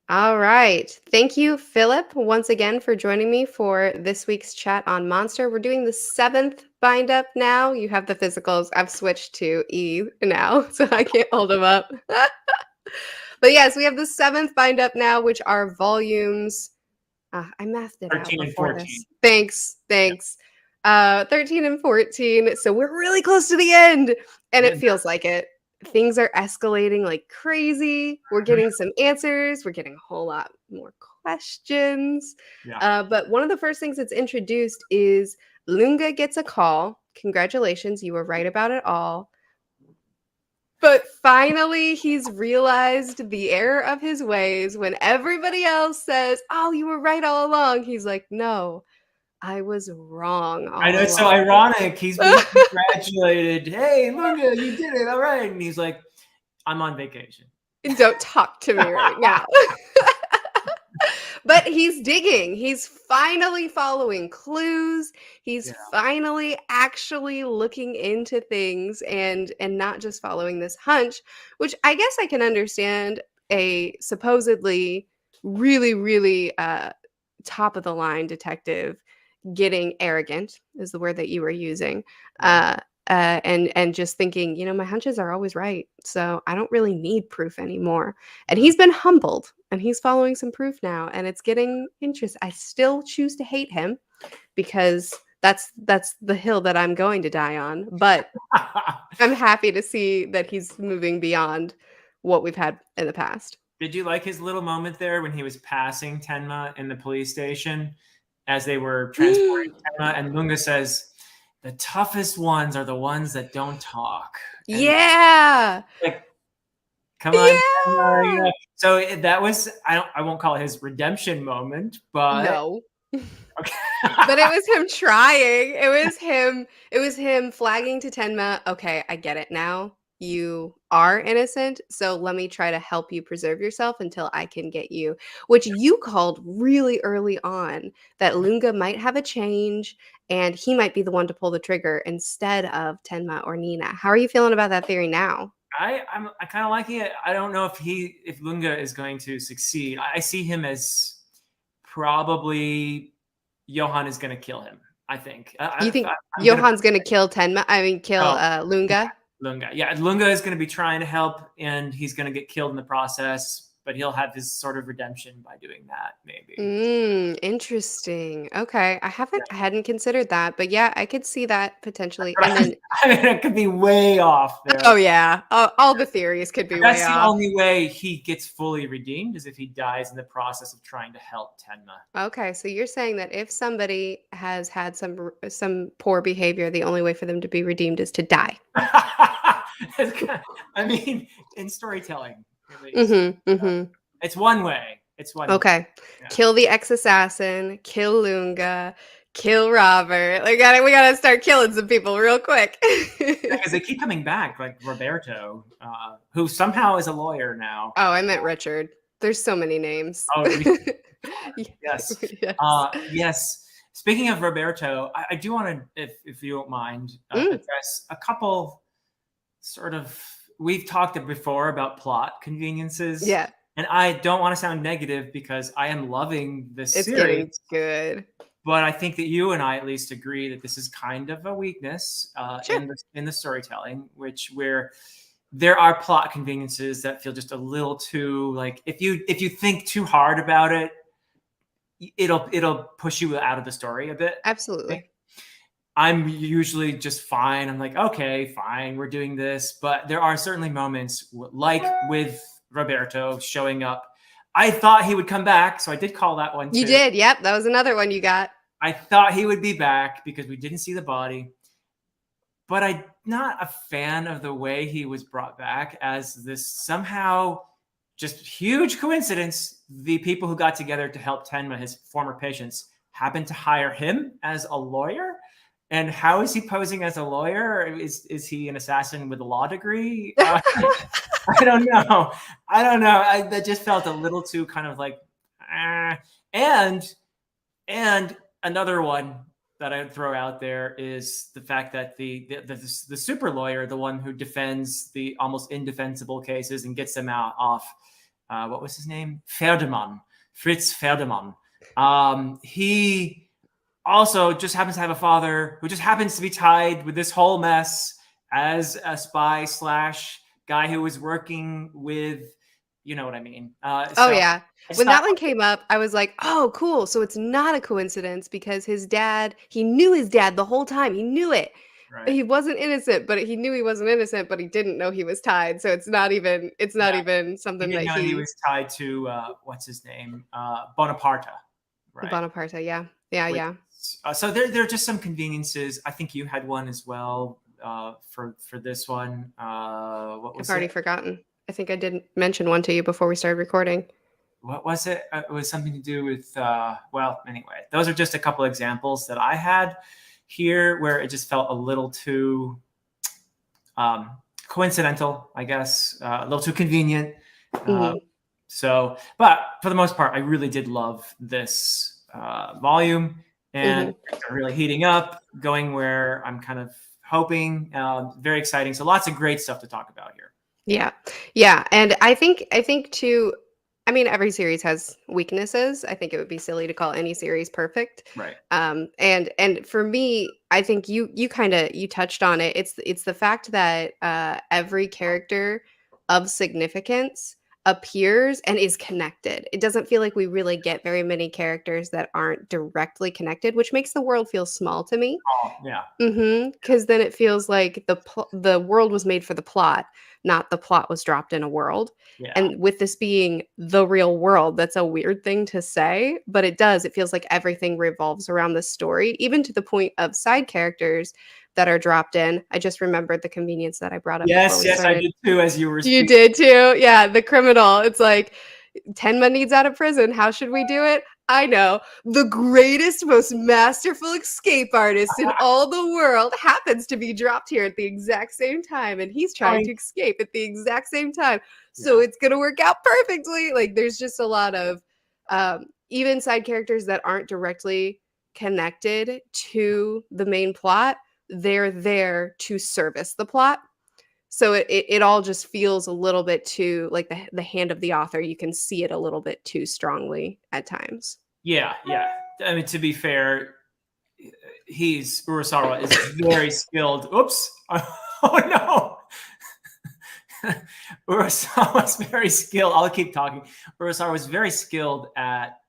All right. Thank you, Philip, once again for joining me for this week's chat on Monster. We're doing the seventh bind up now. You have the physicals. I've switched to E now, so I can't hold them up. But yes, we have the seventh bind up now, which are volumes. I mathed it out 13 and before 14. this. Thanks. 13 and 14. So we're really close to the end, and Yeah. it feels like it. Things are escalating like crazy. We're getting some answers. We're getting a whole lot more questions. Yeah. But one of the first things that's introduced is Lunga gets a call. Congratulations, you were right about it all. But finally, he's realized the error of his ways when everybody else says, "Oh, you were right all along." He's like, "No, I was wrong I know all it's so along." ironic. He's being congratulated. Hey, Lunga, you did it. All right. And he's like, I'm on vacation. Don't talk to me right now. But he's digging. He's finally following clues. He's Yeah. finally actually looking into things and not just following this hunch, which I guess I can understand a supposedly really top of the line detective getting arrogant is the word that you were using. Yeah. And just thinking, my hunches are always right. So I don't really need proof anymore. And Yeah. he's been humbled and he's following some proof now. And it's getting interesting. I still choose to hate him because that's the hill that I'm going to die on. But I'm happy to see that he's moving beyond what we've had in the past. Did you like his little moment there when he was passing Tenma in the police station as they were transporting Tenma? And Lunga says, the toughest ones are the ones that don't talk. And Yeah. like, come on, Tenma, Yeah. So that was, I won't call it his redemption moment, but No. okay. But it was him trying. It was him flagging to Tenma, "Okay, I get it now. You are innocent, so let me try to help you preserve yourself until I can get you." Which you called really early on that Lunga might have a change and he might be the one to pull the trigger instead of Tenma or Nina. How are you feeling about that theory now? I kind of like it. I don't know if Lunga is going to succeed. I see him as probably Johan is going to kill him. I think. You think I'm gonna Johan's gonna kill Tenma? I mean, kill oh Lunga? Lunga. Yeah, Lunga is going to be trying to help, and he's going to get killed in the process. But he'll have his sort of redemption by doing that, maybe. Interesting. Okay. I Yeah. hadn't considered that, but yeah, I could see that potentially. But And then I mean, it could be way off there. oh yeah, all the theories could be way That's the off. only way he gets fully redeemed is if he dies in the process of trying to help Tenma. Okay, so you're saying that if somebody has had some poor behavior, the only way for them to be redeemed is to die. I mean, in storytelling, at least. Mhm. Mhm. It's one way. It's one way. Okay. Yeah. Kill the ex-assassin, kill Lunga, kill Robert. We gotta start killing some people real quick. Because they keep coming back, like Roberto, who somehow is a lawyer now. Oh, I meant Richard. There's so many names. Oh, yes. Yes. Yes. Speaking of Roberto, I do want to, if you don't mind, Mm, address a couple sort of. We've talked before about plot conveniences, yeah, and I don't want to sound negative because I am loving this it's getting series. good. But I think that you and I at least agree that this is kind of a weakness Sure. in the storytelling, where there are plot conveniences that feel just a little too like if you think too hard about it, it'll push you out of the story a bit. Absolutely. I'm usually just fine. I'm like, okay, fine, we're doing this. But there are certainly moments like with Roberto showing up. I thought he would come back, so I did call that one You too. did. Yep, that was another one you got. I thought he would be back because we didn't see the body. But I'm not a fan of the way he was brought back as this somehow just huge coincidence. The people who got together to help Tenma, his former patients, happened to hire him as a lawyer. And how is he posing as a lawyer? Is he an assassin with a law degree? I don't know. I don't know. That just felt a little too kind of like, and another one that I'd throw out there is the fact that the super lawyer, the one who defends the almost indefensible cases and gets them out off, what was his name? Ferdemann, Fritz Ferdemann. He also just happens to have a father who just happens to be tied with this whole mess as a spy slash guy who was working with, you know what I mean. Oh, yeah. I When thought, that one came up, I was like, "Oh, cool. So it's not a coincidence because his dad, he knew his dad the whole time. He knew it. right. He wasn't innocent, but he knew he wasn't innocent, but he didn't know he was tied. So it's not Yeah, even he something didn't that know he was tied to what's his name, Bonaparte, right? Bonaparte. Yeah. Yeah, Which, yeah. so there are just some conveniences. I think you had one as well for this one. What I've was already it? forgotten. I think I did mention one to you before we started recording. What was it? It was something to do with. Well, anyway, those are just a couple examples that I had here where it just felt a little too um, coincidental, I guess, a little too convenient. Mhm. So, but for the most part, I really did love this volume, and Mhm. things are really heating up, going where I'm kind of hoping. Very exciting. So, lots of great stuff to talk about here. Yeah. Yeah, and I think too, I mean, every series has weaknesses. I think it would be silly to call any series perfect. Right. And for me, I think you kind of you touched on it. It's the fact that every character of significance appears and is connected. It doesn't feel like we really get very many characters that aren't directly connected, which makes the world feel small to me. Oh, yeah. Because then it feels like the world was made for the plot, not the plot was dropped in a world. Yeah. And with this being the real world, that's a weird thing to say, but it does. It feels like everything revolves around the story, even to the point of side characters that are dropped in. I just remembered the convenience that I brought up before Yes, we yes, I started. did too, as you were You speaking. did too? Yeah, the criminal. It's like Tenma needs out of prison. How should we do it? I know. The greatest, most masterful escape artist in all the world happens to be dropped here at the exact same time, and he's trying Boing. to escape at the exact same time. So Yeah. it's gonna work out perfectly. Like there's just a lot of even side characters that aren't directly connected to the main plot. They're there to service the plot, so it all just feels a little bit too like the hand of the author. You can see it a little bit too strongly at times. Yeah, yeah. I mean, to be fair, Urasawa is very skilled. Oops. Oh no. Urasawa was very skilled. I'll keep talking. Urasawa was very skilled at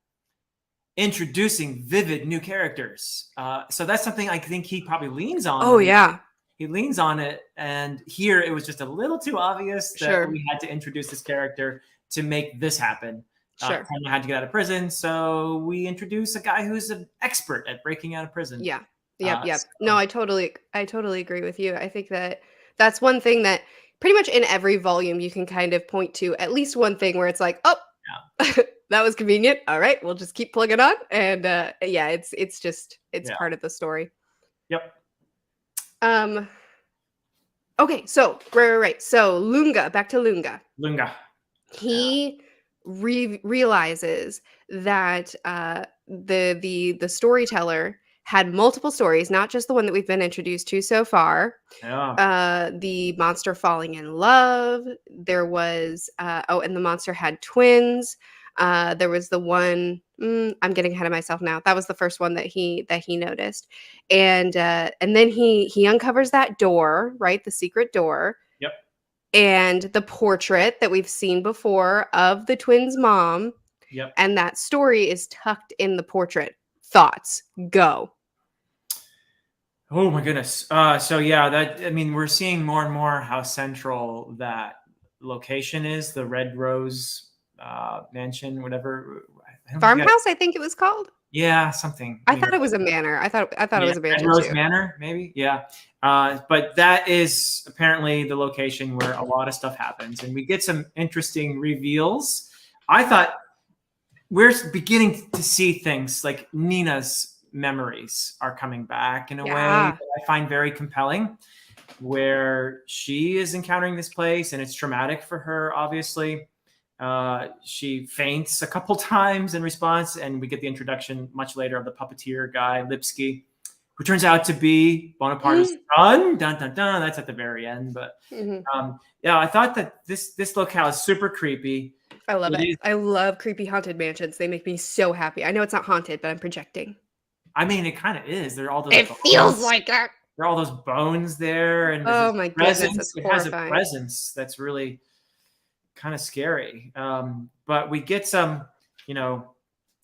introducing vivid new characters. So that's something I think he probably leans on Oh when yeah, he leans on it. And here it was just a little too obvious that sure, we had to introduce this character to make this happen. sure, Tanya had to get out of prison, so we introduce a guy who's an expert at breaking out of prison. yeah, yep, yep. No, So, I totally agree with you. I think that that's one thing that pretty much in every volume you can kind of point to at least one thing where it's like, oh, yeah, that was convenient. All right, we'll just keep plugging on, and yeah, it's just it's yeah, part of the story. yep, Um, okay, so right. So Lunga, back to Lunga. Lunga. Yeah, He realizes that the storyteller had multiple stories, not just the one that we've been introduced to so far. yeah, The monster falling in love. There was oh, and the monster had twins. There was the one. I'm getting ahead of myself now. That was the first one that he noticed, and then he uncovers that door, right, the secret door, yep, and the portrait that we've seen before of the twins' mom, yep. and that story is tucked in the portrait. Thoughts? Go. Oh my goodness. So yeah, that I mean, we're seeing more and more how central that location is. The Red Rose Mansion, whatever. I don't forget. Farmhouse, I think it was called. Yeah, something. I thought it was a manor. I thought it Yeah, was a Red mansion Rose too. Manor, maybe. Yeah, but that is apparently the location where a lot of stuff happens, and we get some interesting reveals. I thought we're beginning to see things like Nina's memories are coming back in a way Yeah. that I find very compelling, where she is encountering this place and it's traumatic for her, obviously. She faints a couple times in response, and we get the introduction much later of the puppeteer guy, Lipsky, who turns out to be Bonaparte's son. Dun dun dun. That's at the very end, but Mhm. yeah, I thought that this locale is super creepy. I love It it. is. I love creepy haunted mansions. They make me so happy. I know it's not haunted, but I'm projecting. I mean, it kind of is. There are all those It feels bones. like it. There are all those bones there, and there's Oh this my goodness, presence. that's It has a horrifying. presence that's really kind of scary. But we get some, you know,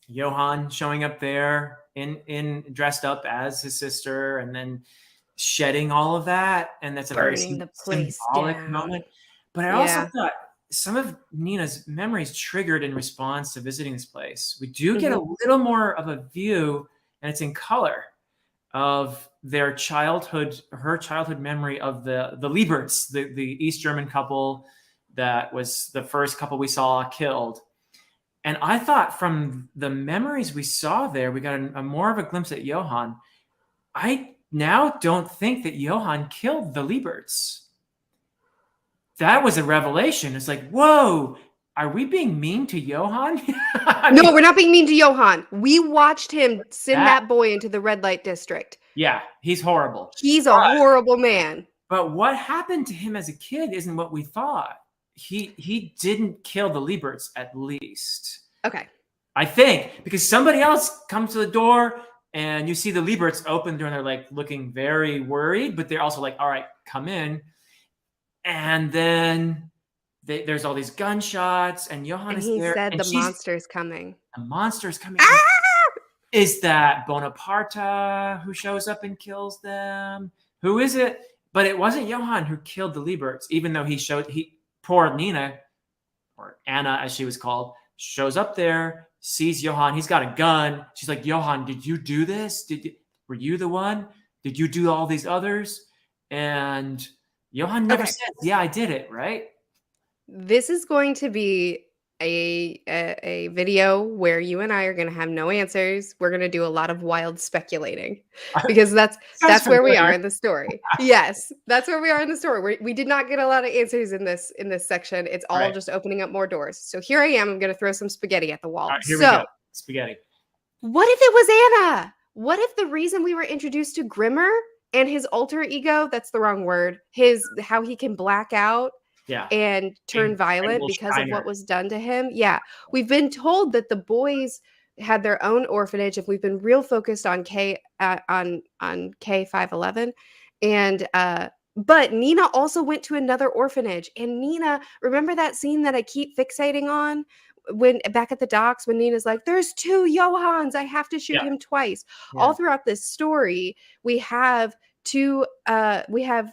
Johann showing up there in dressed up as his sister, and then shedding all of that, and that's a very Burning the place symbolic down. moment. But I also Yeah. thought some of Nina's memories triggered in response to visiting this place. We do get a Mhm. little more of a view, and it's in color, of their childhood, her childhood memory of the Lieberts, the East German couple that was the first couple we saw killed. And I thought from the memories we saw there, we got a more of a glimpse at Johann. I now don't think that Johann killed the Lieberts. That was a revelation. It's like, whoa, are we being mean to Johann? I No, mean, we're not being mean to Johann. We watched him send that, that boy into the red light district. yeah, he's horrible. He's a horrible man. But what happened to him as a kid isn't what we thought. He didn't kill the Lieberts, at least. Okay. I think, because somebody else comes to the door and you see the Lieberts open door and they're like looking very worried, but they're also like, all right, come in. And then there's all these gunshots, and Johann And is he there, said and the she's monster's coming. the monster's coming. Ah! Is that Bonaparte who shows up and kills them? Who is it? But it wasn't Johann who killed the Lieberts, even though poor Nina, or Anna as she was called, shows up there, sees Johann. He's got a gun. She's like, Johann, did you do this? Were you the one? Did you do all these others? And Johann never Okay. says, yeah, I did it, right? This is going to be a video where you and I are going to have no answers. We're going to do a lot of wild speculating because Sounds that's where we are familiar. in the story. Yes, that's where we are in the story. We did not get a lot of answers in this section. It's all Right. just opening up more doors. So here I am. I'm going to throw some spaghetti at the wall. All right, here we go. Spaghetti. What if it was Anna? What if the reason we were introduced to Grimmer and his alter ego, that's the wrong word, how he can black out Yeah. and turn violent Incredible because of what Steiner. was done to him? Yeah. We've been told that the boys had their own orphanage, if we've been real focused on on K511. And but Nina also went to another orphanage. And Nina, remember that scene that I keep fixating on? When back at the docks, when Nina's like, there's two Johanns, I have to shoot Yeah. him twice. Yeah. All throughout this story, we have we have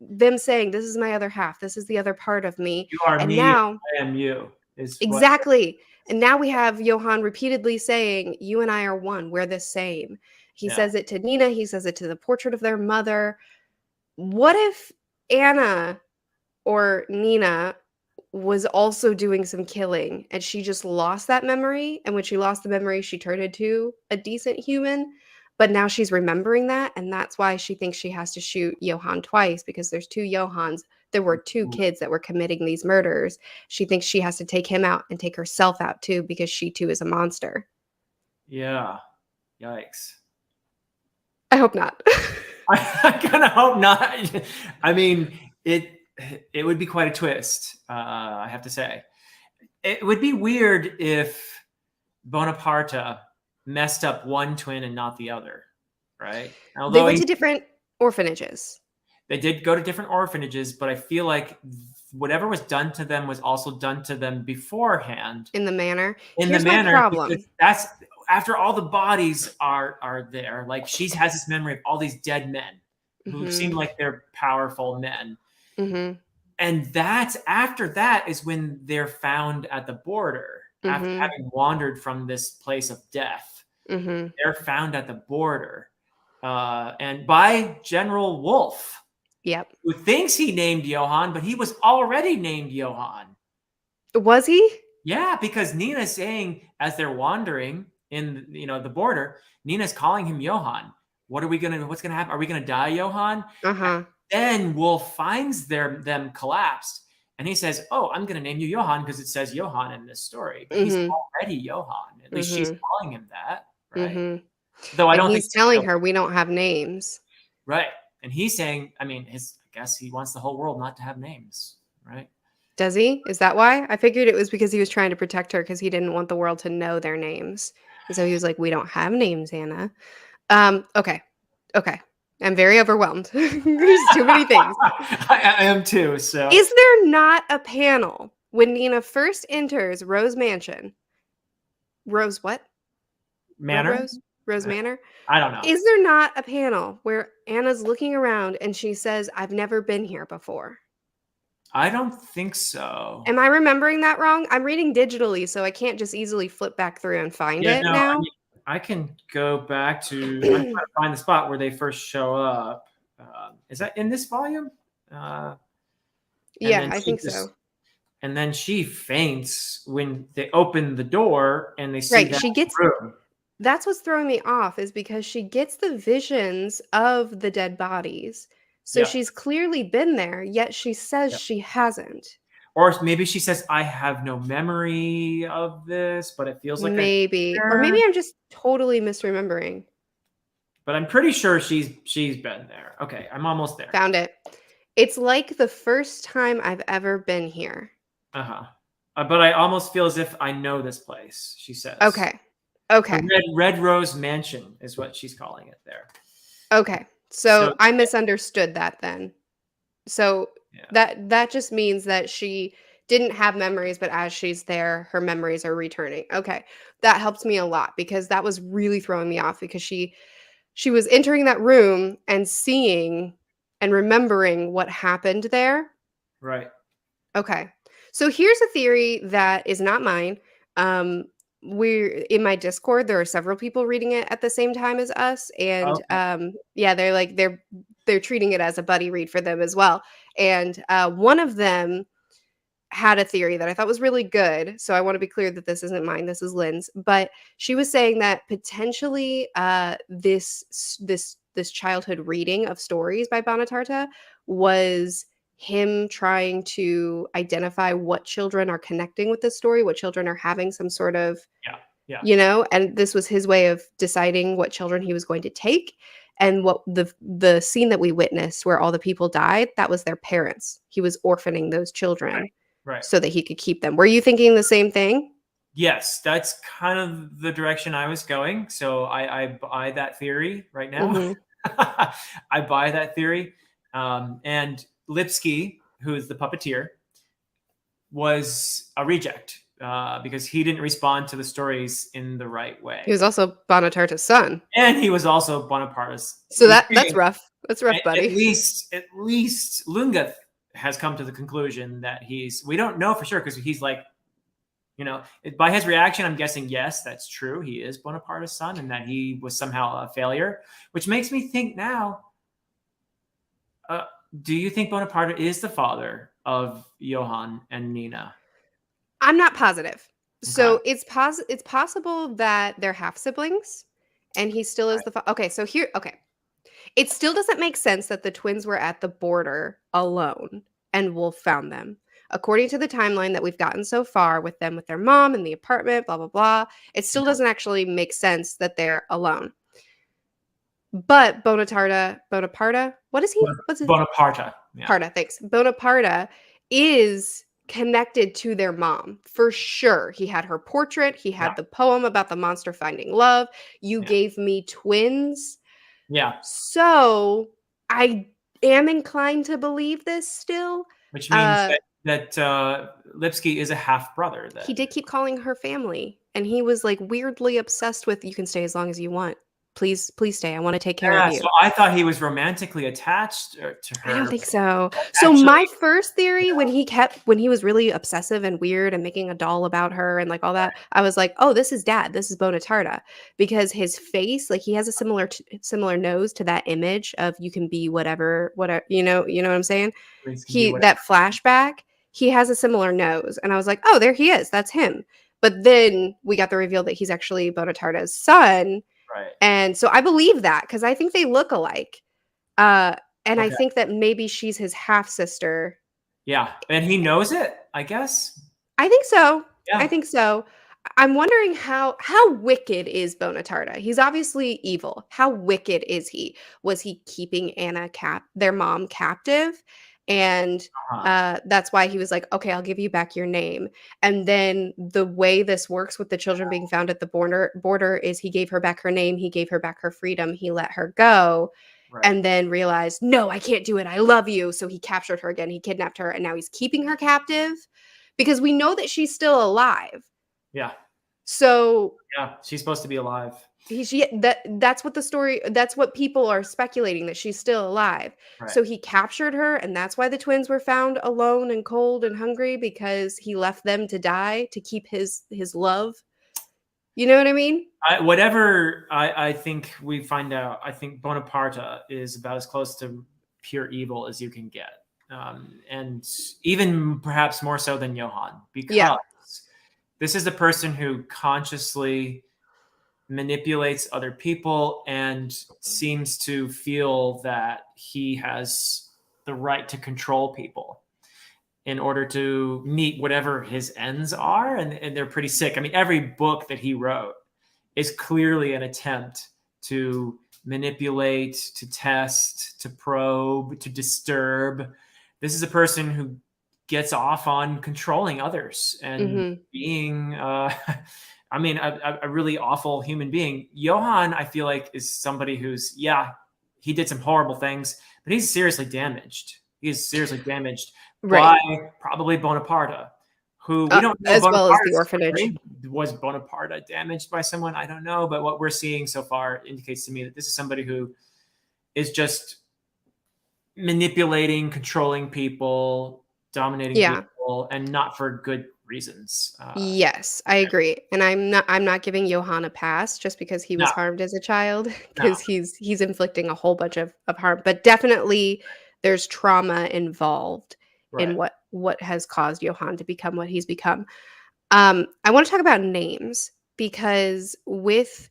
them saying, this is my other half, this is the other part of me. You are And me, now I am you. exactly. And now we have Johann repeatedly saying, you and I are one, we're the same. He Yeah. says it to Nina, he says it to the portrait of their mother. What if Anna or Nina was also doing some killing and she just lost that memory, and when she lost the memory she turned into a decent human, but now she's remembering that, and that's why she thinks she has to shoot Johann twice, because there's two Johanns. There were two kids that were committing these murders. She thinks she has to take him out and take herself out too, because she too is a monster. Yeah. Yikes. I hope not. I kind of hope not. I mean, it would be quite a twist, I have to say. It would be weird if Bonaparte messed up one twin and not the other, right? Although They went to different orphanages. They did go to different orphanages, but I feel like whatever was done to them was also done to them beforehand. In the manor. Here's my problem. That's after all the bodies are there. Like, she has this memory of all these dead men who seem like they're powerful men. Mm-hmm. And that's after that is when they're found at the border, after having wandered from this place of death. They're found at the border, and by General Wolf. Yep. Who thinks he named Johann, but he was already named Johann. Was he? Yeah, because Nina's saying, as they're wandering in the border, Nina's calling him Johann. What's gonna happen? Are we gonna die, Johann? Then Wolf finds them collapsed, and he says, oh, I'm gonna name you Johann because it says Johann in this story. But he's already Johann. At least she's calling him that, right? Though I don't think he's telling her we don't have names. Right. And he's saying, I mean, I guess he wants the whole world not to have names, right? Does he? Is that why? I figured it was because he was trying to protect her because he didn't want the world to know their names. And so he was like, "We don't have names, Anna." Okay. Okay. I'm very overwhelmed. There's too many things. I am too. So Is there not a panel when Nina first enters Rose Mansion? Rose what? Manor? Rose Manor? I don't know. Is there not a panel where Anna's looking around and she says, "I've never been here before"? I don't think so. Am I remembering that wrong? I'm reading digitally, so I can't just easily flip back through and find Yeah, it no, I now. mean, I can go back to. I'm trying to find the spot where they first show up. Is that in this volume? Uh, and Yeah, then I she think so. just, and then she faints when they open the door and they see Right, that she gets room. that's what's throwing me off is because she gets the visions of the dead bodies. So Yeah, she's clearly been there, yet she says yeah. she hasn't. Or maybe she says, "I have no memory of this, but it feels like I've Maybe. been Or there." maybe I'm just totally misremembering. But I'm pretty sure she's been there. Okay, I'm almost there. Found it. It's like the first time I've ever been here. Uh-huh. But I almost feel as if I know this place, she says. Okay. Okay. The Red Rose Mansion is what she's calling it there. Okay. So So I misunderstood that then. So yeah, that just means that she didn't have memories, but as she's there, her memories are returning. Okay. That helps me a lot because that was really throwing me off because she was entering that room and seeing and remembering what happened there. right. Okay. So here's a theory that is not mine. Um, we're in my Discord. There are several people reading it at the same time as us, and Okay. yeah, they're treating it as a buddy read for them as well. And one of them had a theory that I thought was really good. So I want to be clear that this isn't mine. This is Lynn's. But she was saying that potentially this childhood reading of stories by Bonatarta was him trying to identify what children are connecting with this story, what children are having some sort of, Yeah. Yeah. and this was his way of deciding what children he was going to take. And what the scene that we witnessed where all the people died, that was their parents. He was orphaning those children Right. Right. so that he could keep them. Were you thinking the same thing? Yes, that's kind of the direction I was going. So I buy that theory right now. Mhm. I buy that theory. And Lipsky, who is the puppeteer, was a reject because he didn't respond to the stories in the right He way. was also Bonatarte's son. And he was also Bonaparte's. So that's rough. That's rough, At buddy. least Lunga has come to the conclusion that we don't know for sure because he's like, by his reaction, I'm guessing, yes, that's true. He is Bonaparte's son and that he was somehow a failure, which makes me think now, do you think Bonaparte is the father of Johann and Nina? I'm not positive. Okay. So it's possible that they're half siblings and he still is okay, so here okay. It still doesn't make sense that the twins were at the border alone and Wolf found them. According to the timeline that we've gotten so far with them with their mom in the apartment, blah blah blah, it still Yeah. doesn't actually make sense that they're alone. But Bonaparte, what is he? What's his Bonaparte. Yeah. Parta, thanks. Bonaparte is connected to their mom for sure. He had her portrait, he Yeah. had the poem about the monster finding love. You Yeah. gave me twins. Yeah. So I am inclined to believe this still. Which means that Lipsky is a half brother. He Then. did keep calling her family, and he was like weirdly obsessed with you can stay as long as you want. Please stay. I want to take care of Yeah. you. So I thought he was romantically attached to her. I don't think so. So Actually, my first theory when he was really obsessive and weird and making a doll about her and like all that, I was like, "Oh, this is dad. This is Bonatarta." Because his face, like he has a similar nose to that image of you can be whatever, you know what I'm saying? Lipsky can be He whatever. that flashback, he has a similar nose and I was like, "Oh, there he is. That's him." But then we got the reveal that he's actually Bonatarta's son. Right. And so I believe that because I think they look alike. Uh and I Okay. think that maybe she's his half sister. Yeah, and he knows it, I guess. I think so. I Yeah. think so. I'm wondering how wicked is Bonatarta? He's obviously evil. How wicked is he? Was he keeping their mom captive? and Uh-huh. that's why he was like, "Okay, I'll give you back your name." And then the way this works with the children being found at the border is he gave her back her name, he gave her back her freedom, he let her go, Right. and then realized, "No, I can't do it. I love you." So he captured her again. He kidnapped her, and now he's keeping her captive because we know that she's still alive. Yeah. So Yeah. She's supposed to be alive. that's what the story that's what people are speculating, that she's still alive. Right. So he captured her, and that's why the twins were found alone and cold and hungry, because he left them to die to keep his love. You know what I mean? I think we find out, I think Bonaparte is about as close to pure evil as you can get. And even perhaps more so than Johann, Yeah. because this is a person who consciously manipulates other people and seems to feel that he has the right to control people in order to meet whatever his ends are. And they're pretty sick. I mean, every book that he wrote is clearly an attempt to manipulate, to test, to probe, to disturb. This is a person who gets off on controlling others and Mhm. being, I mean, a really awful human being. Johann, I feel like, is somebody who's, yeah, he did some horrible things, but he's seriously damaged. He is seriously damaged Right. by probably Bonaparte, who we don't know As well as the Bonaparte's orphanage. story. Was Bonaparte damaged by someone? I don't know. But what we're seeing so far indicates to me that this is somebody who is just manipulating, controlling people, dominating Yeah. people, and not for good reasons. Yes, I agree, and I'm not giving Johann a pass just because he was No, harmed as a child, no, because he's inflicting a whole bunch of harm, but definitely there's trauma involved in right. what has caused Johann to become what he's become. I wanna talk about names, because with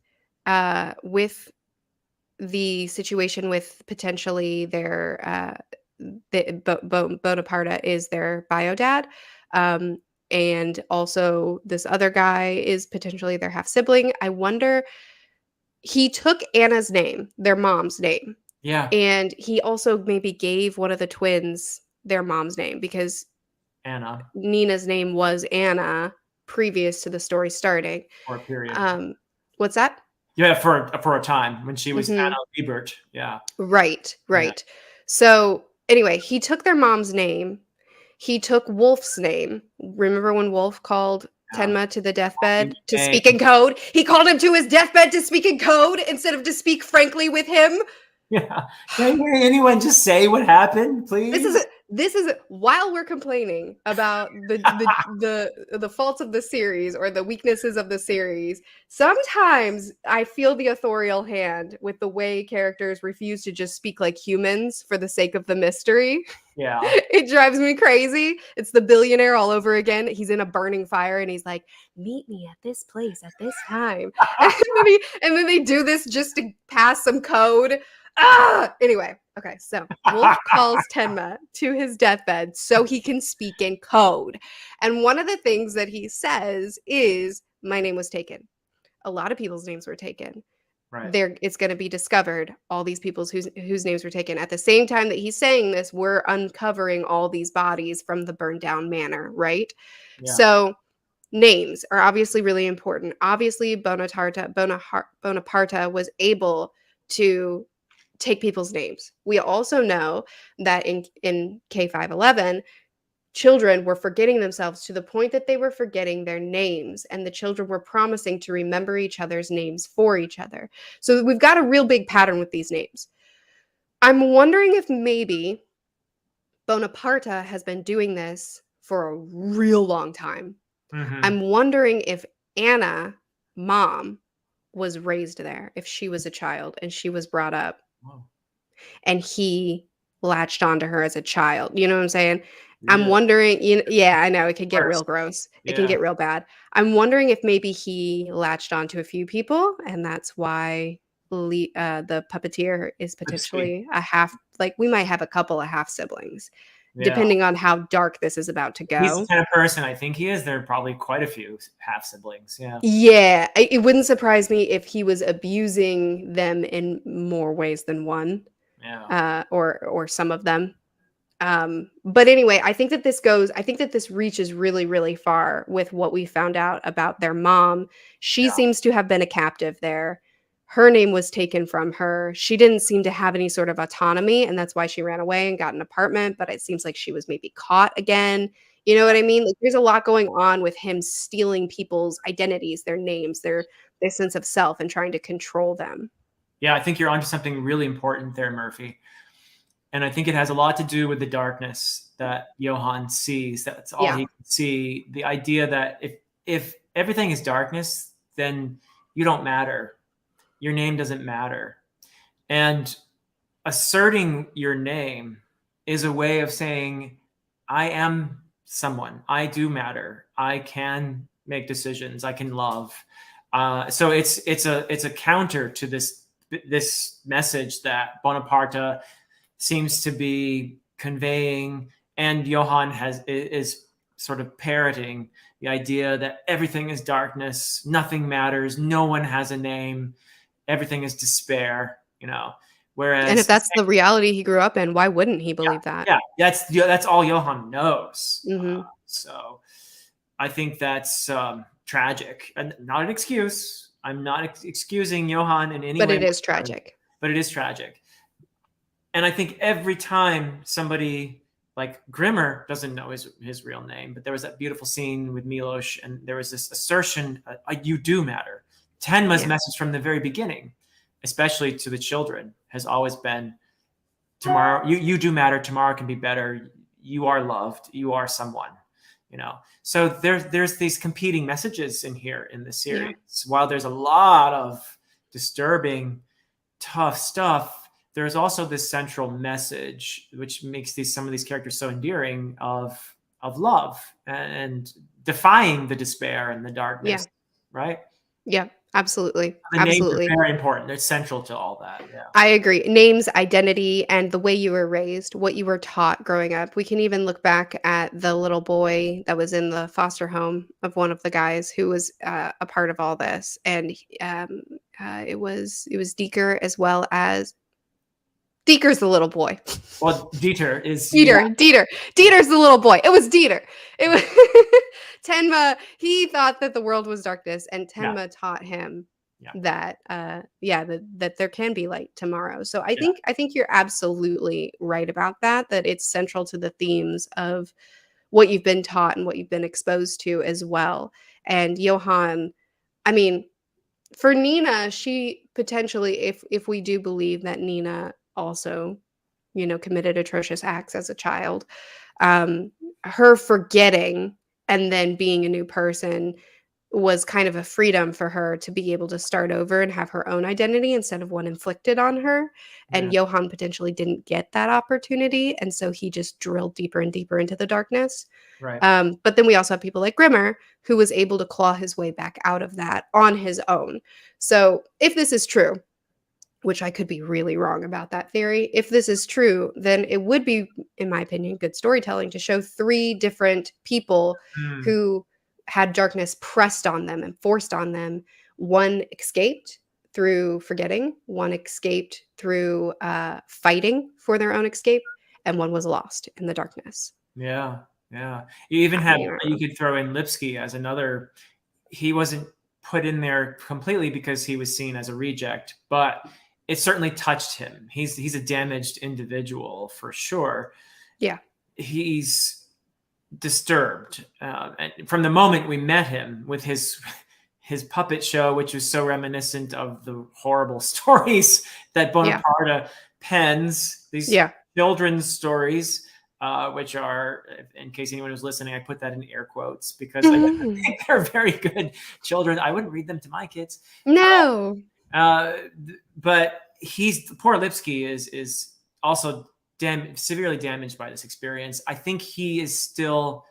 the situation with potentially their, the Bonaparte is their bio dad, um, and also this other guy is potentially their half sibling. I wonder, he took Anna's name, their mom's name, Yeah, and he also maybe gave one of the twins their mom's name, because Anna, Nina's name was Anna previous to the story starting. for a period. Um, what's that? Yeah, for a time when she was Anna Mhm. Liebert. Yeah, Right, yeah, right. So, anyway, he took their mom's name. He took Wolf's name. Remember when Wolf called yeah. Tenma to the deathbed to Hey, speak in code? He called him to his deathbed to speak in code instead of to speak frankly with him. yeah. Can anyone just say what happened, This please? is while we're complaining about the faults of the series or the weaknesses of the series, sometimes I feel the authorial hand with the way characters refuse to just speak like humans for the sake of the mystery. Yeah. It drives me crazy. It's the billionaire all over again. He's in a burning fire and he's like, "Meet me at this place at this time." And then they do this just to pass some code. Anyway, okay, so Wolf calls Tenma to his deathbed so he can speak in code. And one of the things that he says is, "My name was taken. A lot of people's names were taken. Right. It's going to be discovered, all these people's whose names were taken." At the same time that he's saying this, we're uncovering all these bodies from the burned down manor, right? Yeah. So names are obviously really important. Obviously, Bonaparte was able to take people's names. We also know that in K511, children were forgetting themselves to the point that they were forgetting their names, and the children were promising to remember each other's names for each other. So we've got a real big pattern with these names. I'm wondering if maybe Bonaparte has been doing this for a real long time. Hmm. I'm wondering if Anna, mom, was raised there, if she was a child and she was brought up Wow. and he latched onto her as a child. You know what I'm saying? I'm Yeah. wondering, yeah, I know it could get real Worse. gross. It can Yeah. get real bad. I'm wondering if maybe he latched onto a few people, and that's why the puppeteer is Could be. potentially a half. Like, we might have a couple of half siblings, Yeah. depending on how dark this is about to He's the go. kind of person I think he is. There are probably quite a few half siblings. Yeah. Yeah, it wouldn't surprise me if he was abusing them in more ways than one, Yeah. or some of them. But anyway, I think that this reaches really, really far with what we found out about their mom. She Yeah. seems to have been a captive there. Her name was taken from her. She didn't seem to have any sort of autonomy, and that's why she ran away and got an apartment, but it seems like she was maybe caught again. You know what I mean? Like, there's a lot going on with him stealing people's identities, their names, their sense of self, and trying to control them. Yeah, I think you're onto something really important there, Murphy. And I think it has a lot to do with the darkness that Johann sees. That's all Yeah. he can see. The idea that if everything is darkness, then you don't matter. Your name doesn't matter. And asserting your name is a way of saying, I am someone. I do matter. I can make decisions. I can love. So it's a counter to this message that Bonaparte seems to be conveying, and Johann is sort of parroting the idea that everything is darkness, nothing matters, no one has a name, everything is despair. And if Whereas, that's the reality he grew up in, why wouldn't he believe that? yeah, that's all Johann knows. Mhm. So I think that's tragic, and not an excuse. I'm not excusing Johann in any But way, it is whatsoever, tragic. but it is tragic. And I think every time somebody like Grimmer doesn't know his real name, but there was that beautiful scene with Milos, and there was this assertion, you do matter. Tenma's Yeah. message from the very beginning, especially to the children, has always been, tomorrow, you do matter. Tomorrow can be better. You are loved. You are someone. So there's these competing messages in here in the Yeah. series. While there's a lot of disturbing, tough stuff, there's also this central message which makes some of these characters so endearing, of love and defying the despair and the Yeah. darkness, right? Yeah. Absolutely. The names are Absolutely. very important. They're central to all that. Yeah. I agree. Names, identity, and the way you were raised, what you were taught growing up. We can even look back at the little boy that was in the foster home of one of the guys who was a part of all this, and it was Deeker as well as Deeker's the little boy. Well, Dieter is, yeah, Dieter's the little boy. It was Dieter. It was Tenma. He thought that the world was darkness, and yeah, Tenma taught him yeah, that, that there can be light tomorrow. So yeah, I think you're absolutely right about that. That it's central to the themes of what you've been taught and what you've been exposed to as well. And Johann, I mean, for Nina, she potentially, if we do believe that Nina also committed atrocious acts as a child. Um, Her forgetting and then being a new person was kind of a freedom for her to be able to start over and have her own identity instead of one inflicted on her. yeah, And Johann potentially didn't get that opportunity. And so he just drilled deeper and deeper into the darkness. right. But then we also have people like Grimmer, who was able to claw his way back out of that on his own. So if this is true, which I could be really wrong about that theory. If this is true, then it would be, in my opinion, good storytelling to show three different people Hmm. who had darkness pressed on them and forced on them. One escaped through forgetting, one escaped through fighting for their own escape, and one was lost in the darkness. Yeah, yeah. You even have, You you know? could throw in Lipsky as another. He wasn't put in there completely because he was seen as a reject, but it certainly touched him. He's a damaged individual for sure. Yeah. He's disturbed, and from the moment we met him with his puppet show, which was so reminiscent of the horrible stories that Yeah. Bonaparte pens, these Yeah. children's stories, which are, in case anyone was listening, I put that in air quotes because I Mhm. think they're very good children. I wouldn't read them to my kids. No. Uh, but poor Lipsky is also severely damaged by this experience. I think he is still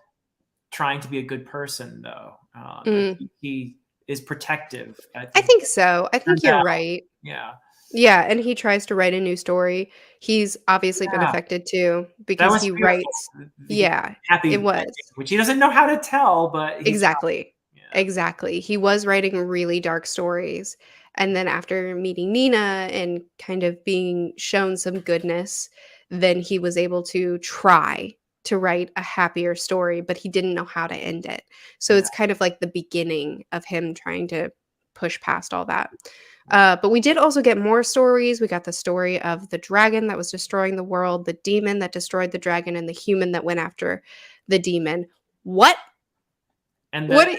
trying to be a good person, though. Mm. He is protective. I I think. think so. I think Turns you're out, right. yeah, Yeah, and he tries to write a new story. He's obviously been yeah, affected too that because was he beautiful. writes. The Yeah, happy it ending, was. which he doesn't know how to tell, but he's Exactly. yeah, Exactly. He was writing really dark stories, and then after meeting Nina and kind of being shown some goodness, then he was able to try to write a happier story, but he didn't know how to end it. So Yeah. it's kind of like the beginning of him trying to push past all that. But we did also get more stories. We got the story of the dragon that was destroying the world, the demon that destroyed the dragon, and the human that went after the demon. What? And What? the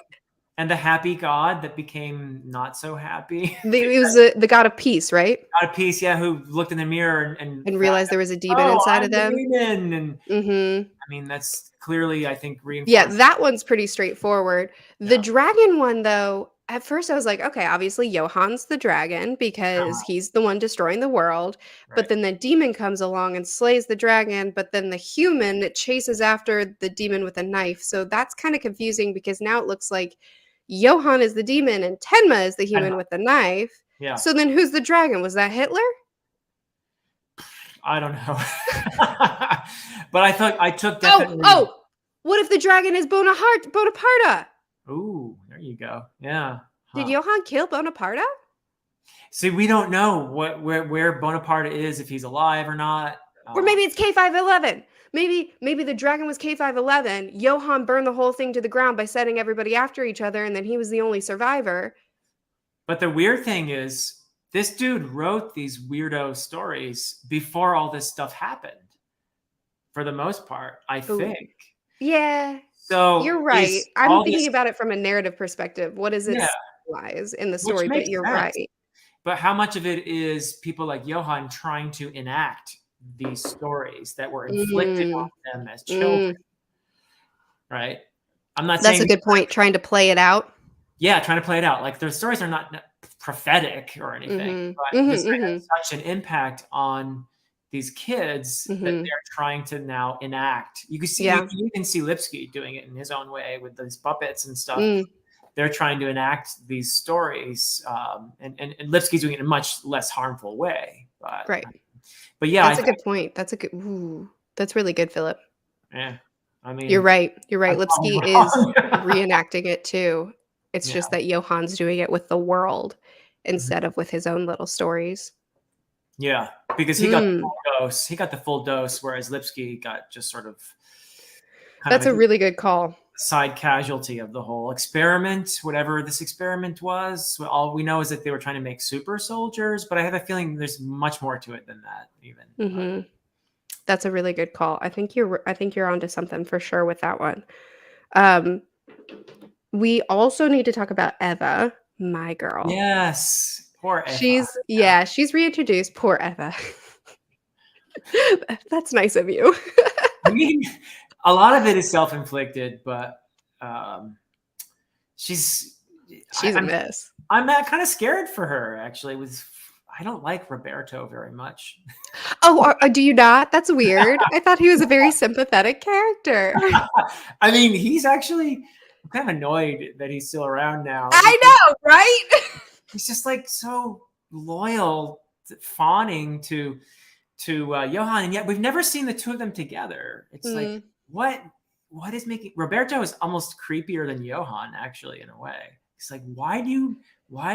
and the happy god that became not so happy. It was the god of peace, right? God of peace, yeah, who looked in the mirror and And found realized out, there was a demon oh, inside of I'm the them. demon. And Mhm. I mean, that's clearly, I think, Yeah, reinforced. that one's pretty straightforward. The Yeah. dragon one, though, at first I was like, okay, obviously Johan's the dragon because he's the one destroying the world. But Right. then the demon comes along and slays the dragon, but then the human chases after the demon with a knife. So that's kind of confusing because now it looks like Johan is the demon and Tenma is the human with the knife. Yeah. So then who's the dragon? Was that Hitler? I don't know. But I took Oh, definitely. oh, what if the dragon is Bonaparte? Ooh, there you go. Yeah. Did Huh. Johan kill Bonaparte? See, we don't know where Bonaparte is, if he's alive or not. Or maybe it's K511. Maybe the dragon was K511. Johan burned the whole thing to the ground by setting everybody after each other, and then he was the only survivor. But the weird thing is, this dude wrote these weirdo stories before all this stuff happened. For the most part, I Ooh. think. Yeah, So you're right. is I'm all thinking this, about it from a narrative perspective. What does it yeah, symbolize in the which story? But makes you're sense. right. But how much of it is people like Johann trying to enact these stories that were inflicted Mm, on them as children, mm. right? I'm not That's a saying, good point. Trying to play it out. yeah, trying to play it out. Like, their stories are not prophetic or anything, Mm-hmm. but this Mm-hmm. has such an impact on these kids that Mm-hmm. they're trying to now enact. You Yeah. can even see Lipsky doing it in his own way with these puppets and stuff. Mm, They're trying to enact these stories, and Lipsky's doing it in a much less harmful way. right. But yeah, That's a good point. That's a good. Ooh, that's really good, Philip. yeah, I You're mean, right. You're right. I'm probably Lipsky is wrong. reenacting it too. It's Yeah. just that Johan's doing it with the world Mhm. instead of with his own little stories. Yeah, because he got the Mm, full dose. He got the full dose, whereas Lipsky got just sort of kind that's of a really good call. side casualty of the whole experiment, whatever this experiment was. All we know is that they were trying to make super soldiers, but I have a feeling there's much more to it than that, even. Mhm. That's a really good call. I think you're onto something for sure with that one. Um, we also need to talk about Eva, my girl. Yes, poor Eva. She's reintroduced. Poor Eva. That's nice of you. I mean, a lot of it is self-inflicted, but she's. She's a mess. I'm kind of scared for her, actually. I don't like Roberto very much. Oh, do you not? That's weird. I thought he was a very sympathetic character. I mean, he's actually. I'm kind of annoyed that he's still around now. I know, right? He's just like so loyal, fawning to Johan, and yet we've never seen the two of them together. It's like, what is making Roberto is almost creepier than Johan, actually, in a way. It's like, why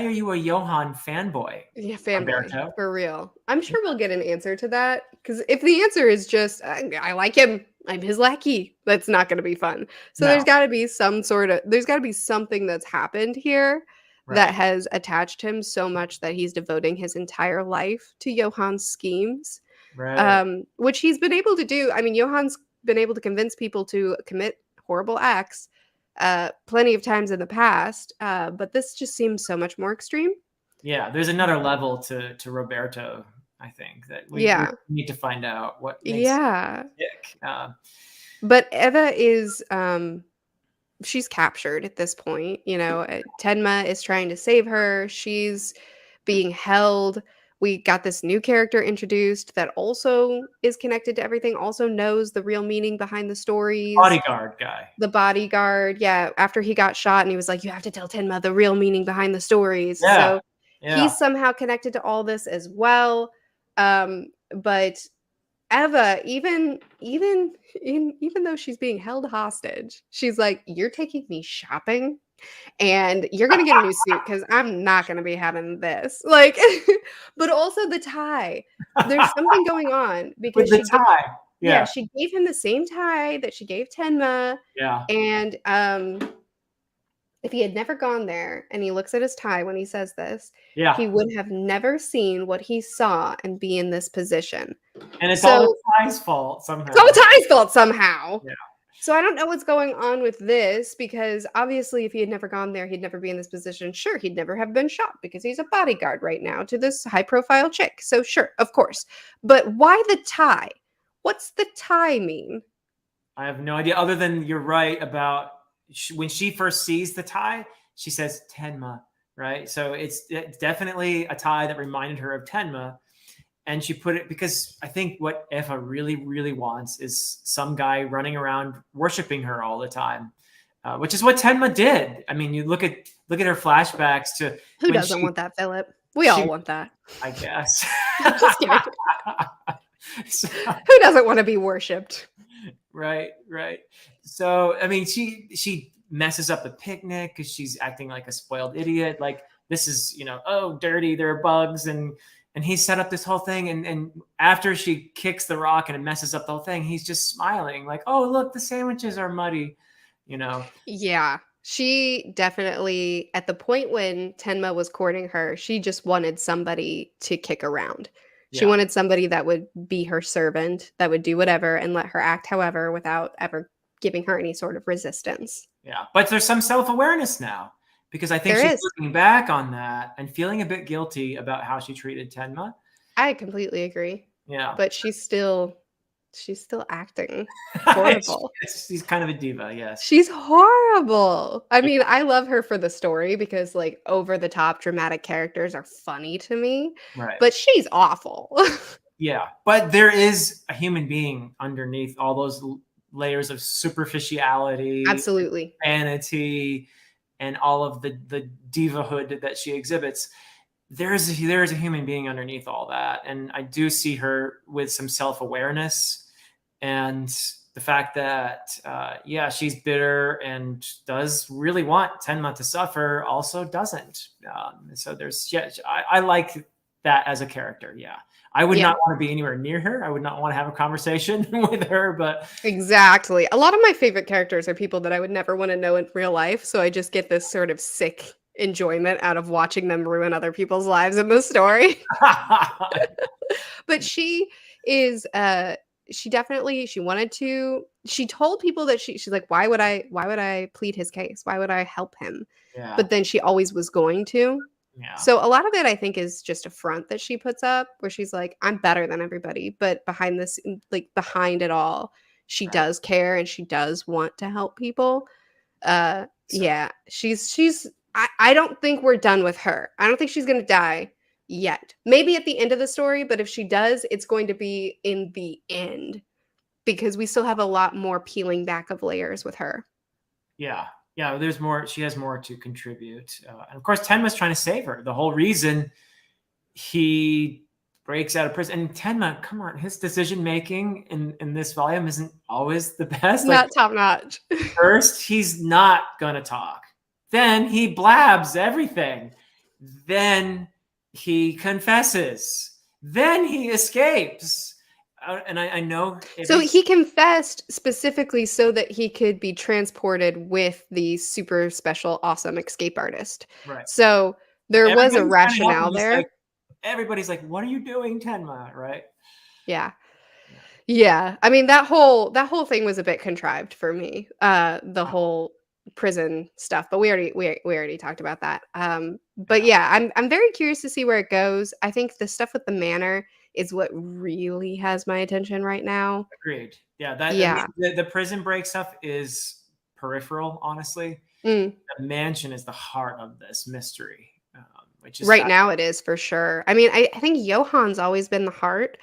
are you a Johan fanboy? Yeah, fanboy, Roberto? for real. I'm sure we'll get an answer to that, because if the answer is just, I like him, I'm his lackey, that's not going to be fun. So No. there's got to be something that's happened here that Right. has attached him so much that he's devoting his entire life to Johan's schemes, Right. which he's been able to do. I mean, Johan's been able to convince people to commit horrible acts plenty of times in the past, but this just seems so much more extreme. Yeah, there's another level to Roberto, I think, that we Yeah. need to find out what makes Yeah. him tick. But Eva is she's captured at this point, Tenma is trying to save her. She's being held. We got this new character introduced that also is connected to everything, also knows the real meaning behind the stories. Bodyguard guy. The bodyguard, yeah, after he got shot and he was like, "You have to tell Tenma the real meaning behind the stories." Yeah. So Yeah. he's somehow connected to all this as well. But Eva, even though she's being held hostage, she's like, "You're taking me shopping?" and you're gonna get a new suit because I'm not gonna be having this. Like, but also the tie. There's something going on With because the tie. yeah, Yeah. she gave him the same tie that she gave Tenma, Yeah. and if he had never gone there and he looks at his tie when he says this, he Yeah. would have never seen what he saw and be in this position. And it's all the So tie's fault it's all somehow. the tie's fault somehow. Yeah. So I don't know what's going on with this because obviously if he had never gone there, he'd never be in this position. Sure, he'd never have been shot because he's a bodyguard right now to this high profile chick. So sure, of course. But why the tie? What's the tie mean? I have no idea, other than you're right about when she first sees the tie, she says Tenma, right? So it's definitely a tie that reminded her of Tenma. And she put it because I think what Eva really, really wants is some guy running around worshiping her all the time, which is what Tenma did. I mean, you look at her flashbacks to Who when doesn't she, want that, Philip? We all she want that. I guess. Just kidding. So, Who doesn't want to be worshipped? right. So I mean, she messes up the picnic because she's acting like a spoiled idiot. Like this is, oh, dirty. There are bugs, and he set up this whole thing. And after she kicks the rock and it messes up the whole thing, he's just smiling like, oh, look, the sandwiches are muddy. Yeah. She definitely, at the point when Tenma was courting her, she just wanted somebody to kick around. She Yeah. wanted somebody that would be her servant, that would do whatever and let her act however without ever giving her any sort of resistance. Yeah. But there's some self-awareness now because I think There she's is. looking back on that and feeling a bit guilty about how she treated Tenma. I completely agree. Yeah. But she's still acting horrible. She's kind of a diva, yes. She's horrible. I mean, I love her for the story because like over the top dramatic characters are funny to me, Right. but she's awful. Yeah. But there is a human being underneath all those layers of superficiality, Absolutely. vanity, and all of the divahood that she exhibits. There is a human being underneath all that. And I do see her with some self-awareness and the fact that, she's bitter and does really want Tenma to suffer, also doesn't. So I like that as a character. Yeah. I would not want to be anywhere near her. I would not want to have a conversation with her, but exactly. A lot of my favorite characters are people that I would never want to know in real life. So I just get this sort of sick enjoyment out of watching them ruin other people's lives in the story. But she is she told people that she's like, why would I plead his case? Why would I help him? yeah. But then she always was going to. Yeah. So a lot of it I think is just a front that she puts up where she's like, I'm better than everybody, but behind it all, she does care and she does want to help people. Yeah, she's I don't think we're done with her. I don't think she's going to die yet. Maybe at the end of the story, but if she does, it's going to be in the end because we still have a lot more peeling back of layers with her. Yeah. There's more. She has more to contribute. And of course, Tenma's trying to save her. The whole reason he breaks out of prison. And Tenma, come on, his decision making in this volume isn't always the best. Not top notch. First, he's not going to talk. Then he blabs everything. Then he confesses. Then he escapes. And I know. So he confessed specifically so that he could be transported with the super special, awesome escape artist. Right. So there was a rationale there. Like, everybody's like, "What are you doing, Tenma?" Right? Yeah. I mean, that whole thing was a bit contrived for me. The whole prison stuff, but we already talked about that. But yeah, I'm very curious to see where it goes. I think the stuff with the manor is what really has my attention right now. Agreed. Yeah, I mean, the prison break stuff is peripheral, honestly. The mansion is the heart of this mystery, which is right now it is for sure. I mean, I think Johan's always been the heart,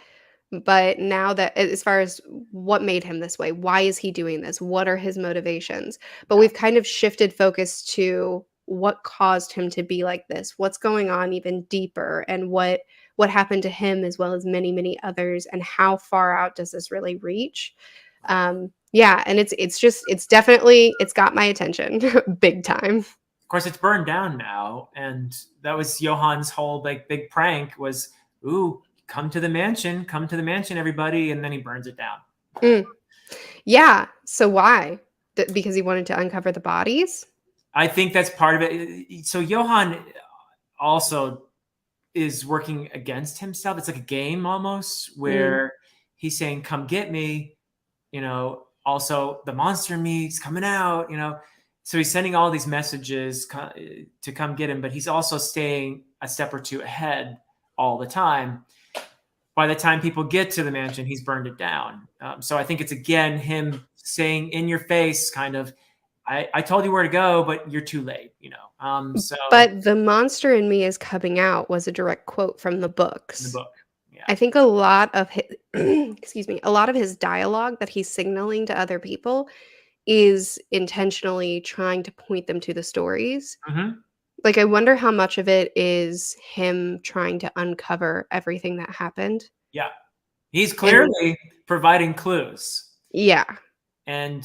but now that as far as what made him this way, why is he doing this? What are his motivations? But we've kind of shifted focus to what caused him to be like this, what's going on even deeper, and what happened to him as well as many, many others, and how far out does this really reach? And it's definitely got my attention big time. course, it's burned down now, and that was Johann's whole like big prank was, "Ooh, come to the mansion, everybody," and then he burns it down. Mm. Yeah. So why? Because he wanted to uncover the bodies? I think that's part of it. So Johann also is working against himself. It's like a game almost where he's saying, "Come get me," also the monster in me's coming out. So he's sending all these messages to come get him, but he's also staying a step or two ahead all the time. By the time people get to the mansion, he's burned it down. So I think it's again him saying in your face, kind of, I told you where to go, but you're too late. So But "the monster in me is coming out" was a direct quote from the in the books. book, yeah, I think a lot of his excuse me, a lot of his dialogue that he's signaling to other people is intentionally trying to point them to the stories. hmm Like, I wonder how much of it is him trying to uncover everything that happened. yeah. He's And clearly providing clues. yeah, And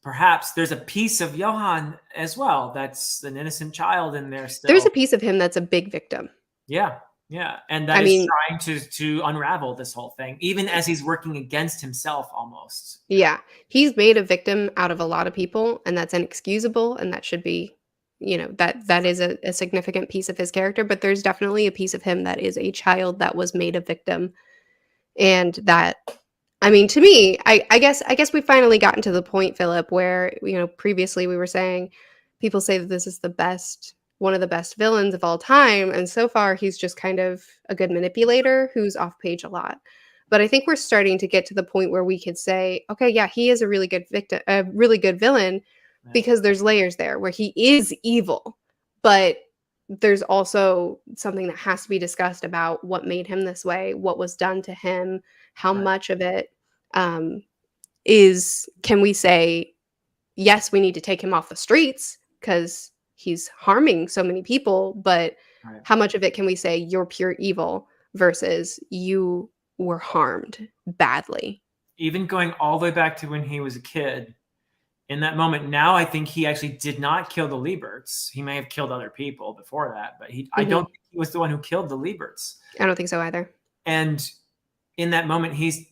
perhaps there's a piece of Johann as well that's an innocent child in there there's a still. piece of him that's a big victim. Yeah, yeah. And I that is mean, trying to unravel this whole thing, even as he's working against himself almost. yeah, he's made a victim out of a lot of people, and that's inexcusable, and that should be, that is a significant piece of his character, but there's definitely a piece of him that is a child that was made a victim, and that, I mean, to me, I guess we finally gotten to the point, Philip, where, previously we were saying people say that this is one of the best villains of all time, and so far he's just kind of a good manipulator who's off page a lot. But I think we're starting to get to the point where we could say, okay, yeah, he is a really good victim, a really good villain, Yeah, because there's layers there where he is evil, but there's also something that has to be discussed about what made him this way, what was done to him, how right, much of it um, is, can we say, yes, we need to take him off the streets because he's harming so many people, but right. how much of it can we say you're pure evil versus you were harmed badly? Even going all the way back to when he was a kid, in that moment, now I think he actually did not kill the Lieberts. He may have killed other people before that, but I Mhm. don't think he was the one who killed the Lieberts. I don't think so either. And in that moment, he's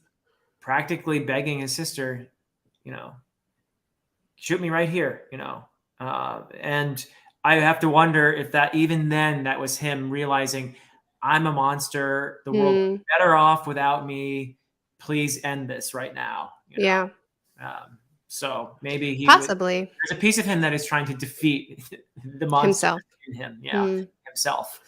practically begging his sister, you know, shoot me right here. And I have to wonder if that even then that was him realizing I'm a monster. The world Mm, is better off without me. Please end this right now. yeah, So maybe possibly there's a piece of him that is trying to defeat the monster himself. in him. Yeah, Mm, himself.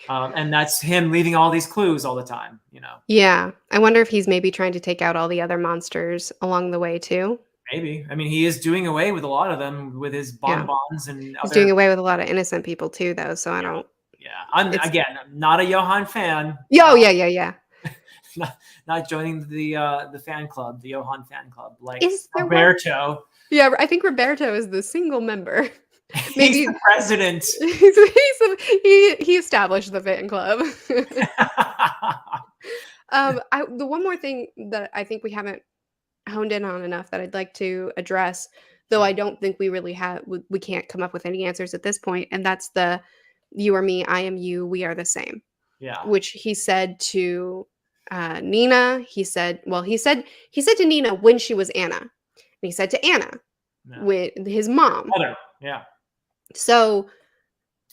And that's him leaving all these clues all the time. yeah, I wonder if he's maybe trying to take out all the other monsters along the way too. Maybe. I mean, he is doing away with a lot of them with his Yeah, bonbons and he's doing other. away with a lot of innocent people too, though. So I Yeah, don't. yeah. It's I'm not a Johann fan. yeah, oh yeah, yeah, yeah. Not joining the fan club, the Johann fan club, like Is there one? Roberto. Yeah, I think Roberto is the single member. He's Maybe the president. he established the fan club. The one more thing that I think we haven't honed in on enough that I'd like to address, though Sure. I don't think we really have, we can't come up with any answers at this point, and that's the "you are me, I am you, we are the same," Yeah. which he said to Nina. He said to Nina when she was Anna, and he said to Anna Yeah. with his mom. Other. Yeah. So,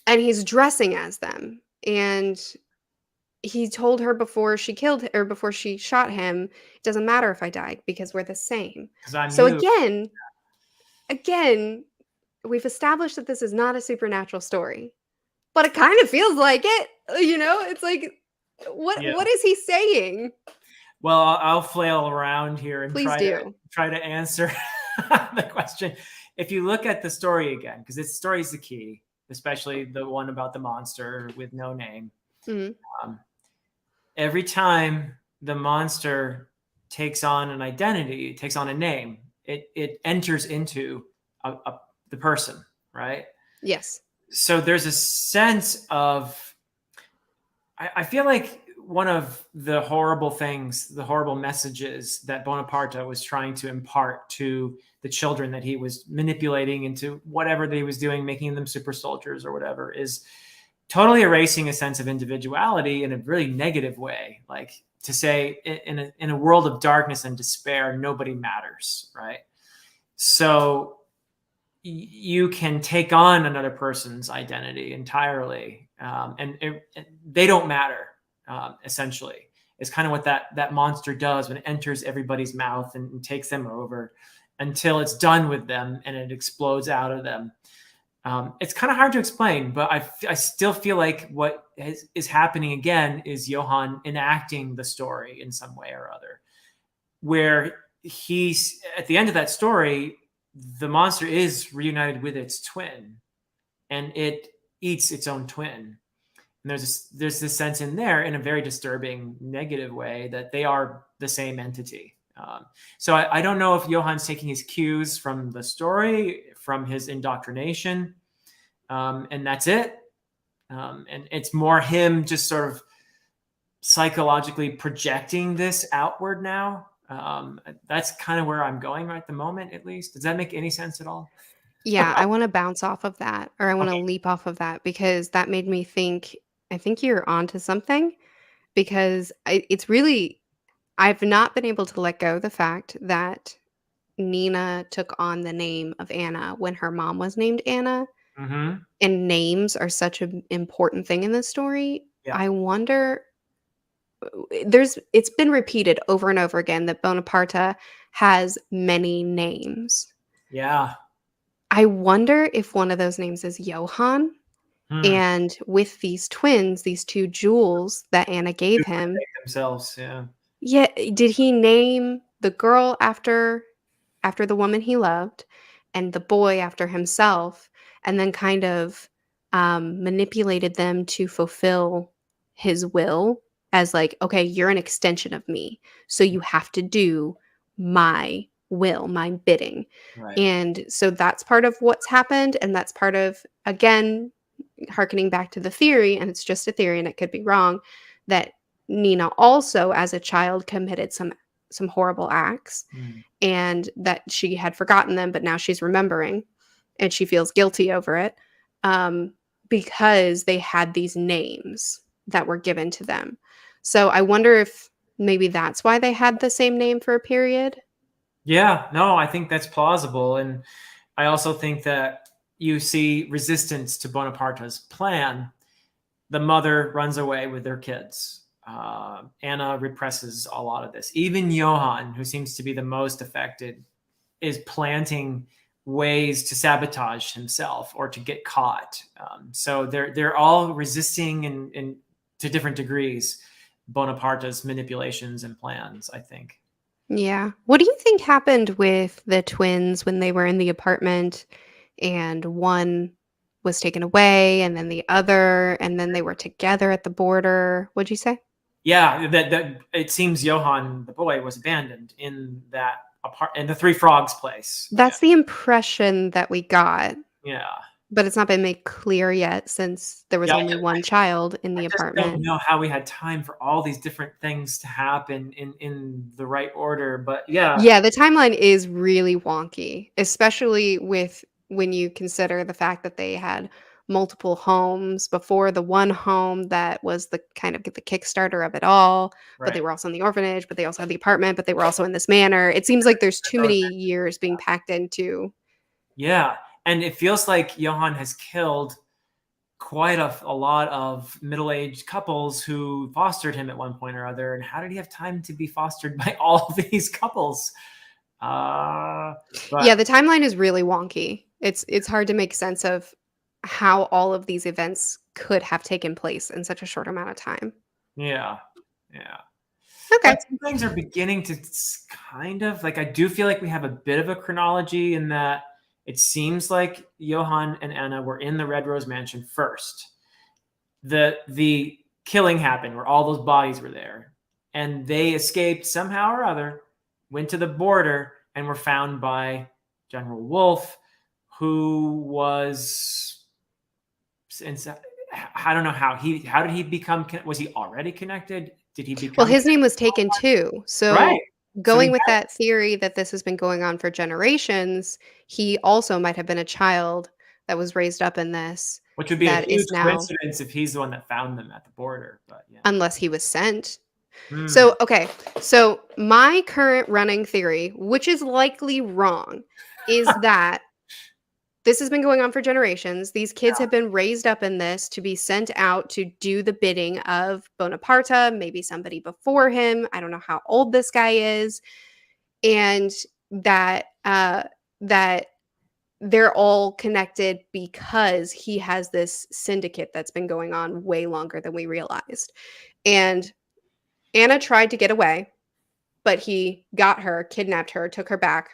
and he's dressing as them. And he told her before she shot him, "It doesn't matter if I die because we're the same." Because I'm So you. again, we've established that this is not a supernatural story, but it kind of feels like it. It's like, Yeah. what is he saying? Well, I'll flail around here and Please do. try to answer the question. If you look at the story again, because this story is the key, especially the one about the monster with no name. Mhm. Um, every time the monster takes on an identity, takes on a name, it enters into the person, right? Yes. So there's a sense of, I feel like one of the horrible things, the horrible messages that Bonaparte was trying to impart to the children that he was manipulating into whatever that he was doing, making them super soldiers or whatever, is totally erasing a sense of individuality in a really negative way. Like to say in a world of darkness and despair, nobody matters, right? So you can take on another person's identity entirely, and they don't matter. Essentially, is kind of what that monster does when it enters everybody's mouth and takes them over until it's done with them and it explodes out of them. It's kind of hard to explain, but I still feel like what is happening again is Johann enacting the story in some way or other, where he's at the end of that story, the monster is reunited with its twin, and it eats its own twin. And there's this sense in there, in a very disturbing, negative way, that they are the same entity. So I don't know if Johann's taking his cues from the story, from his indoctrination, and that's it. And it's more him just sort of psychologically projecting this outward now. That's kind of where I'm going right at the moment, at least. Does that make any sense at all? Yeah, I wanna bounce off of that, or I wanna Okay. leap off of that because that made me think I think you're onto something because it's really I've not been able to let go of the fact that Nina took on the name of Anna when her mom was named Anna, Mm-hmm. and names are such an important thing in this story. Yeah. I wonder it's been repeated over and over again that Bonaparte has many names. Yeah. I wonder if one of those names is Johann, Hmm. and with these twins, these 2 jewels that Anna gave him, Themselves. Yeah. yeah, did he name the girl after the woman he loved and the boy after himself, and then kind of, manipulated them to fulfill his will as like, "Okay, you're an extension of me, so you have to do my will, my bidding." Right. And so that's part of what's happened, and that's part of, again, harkening back to the theory, and it's just a theory and it could be wrong, that Nina also as a child committed some horrible acts Mm. and that she had forgotten them, but now she's remembering and she feels guilty over it, um, because they had these names that were given to them. So I wonder if maybe that's why they had the same name for a period. Yeah. No, I think that's plausible, and I also think that you see resistance to Bonaparte's plan. The mother runs away with their kids. Anna represses a lot of this. Even Johann, who seems to be the most affected, is planting ways to sabotage himself or to get caught. So they're all resisting in to different degrees Bonaparte's manipulations and plans, I think. Yeah. What do you think happened with the twins when they were in the apartment and one was taken away and then the other and then they were together at the border? What'd you say? Yeah, that it seems Johann, the boy, was abandoned in that in the Three Frogs place. Yeah. That's the impression that we got, Yeah. but it's not been made clear yet since there was Yeah, only one child in I the just don't apartment. know how we had time for all these different things to happen in the right order, but yeah. Yeah, the timeline is really wonky, especially with when you consider the fact that they had multiple homes before the one home that was the kind of the Kickstarter of it all, but they Right. were also in the orphanage, but they also had the apartment, but they were also in this manor. It seems like there's too many years being packed into. Yeah, and it feels like Johann has killed quite a lot of middle-aged couples who fostered him at one point or other, and how did he have time to be fostered by all of these couples? But Yeah, the timeline is really wonky. It's hard to make sense of how all of these events could have taken place in such a short amount of time. yeah, yeah. Okay. But some things are beginning to kind of like, I do feel like we have a bit of a chronology in that it seems like Johann and Anna were in the Red Rose Mansion first. The killing happened where all those bodies were there, and they escaped somehow or other, went to the border, and were found by General Wolf, who was, I don't know how did he become, was he already connected? Did he Well, become his name was taken too. So right? So he Going with that theory that this has been going on for generations, he also might have been a child that was raised up in this which would be a that huge is now, coincidence if he's the one that found them at the border. But yeah. unless he was sent. Hmm. So, okay. So, my current running theory, which is likely wrong, is that this has been going on for generations. These kids have been raised up in this to be sent out to do the bidding of Bonaparte, maybe somebody before him. I don't know how old this guy is. And that they're all connected because he has this syndicate that's been going on way longer than we realized. And Anna tried to get away, but he got her, kidnapped her, took her back,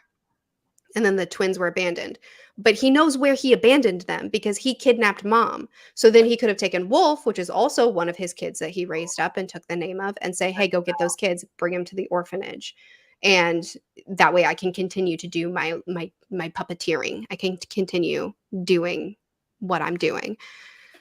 and then the twins were abandoned. But he knows where he abandoned them because he kidnapped mom. So then he could have taken Wolf, which is also one of his kids that he raised up and took the name of, and say, "Hey, go get those kids, bring them to the orphanage." And that way I can continue to do my puppeteering. I can continue doing what I'm doing.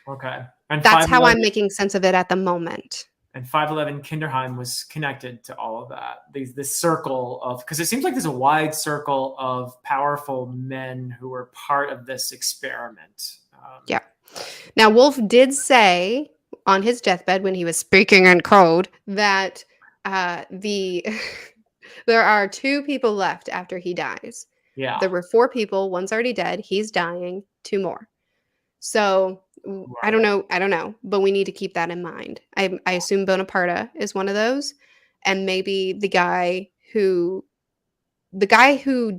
Okay. And That's how 511 I'm making sense of it at the moment. and 511 Kinderheim was connected to all of that. This circle of, because it seems like there's a wide circle of powerful men who were part of this experiment. Yeah. Now, Wolf did say on his deathbed when he was speaking in code that the there are 2 people left after he dies. Yeah. There were 4 people. One's already dead. He's dying. 2 more. So I don't know, but we need to keep that in mind. I assume Bonaparte is one of those, and maybe the guy who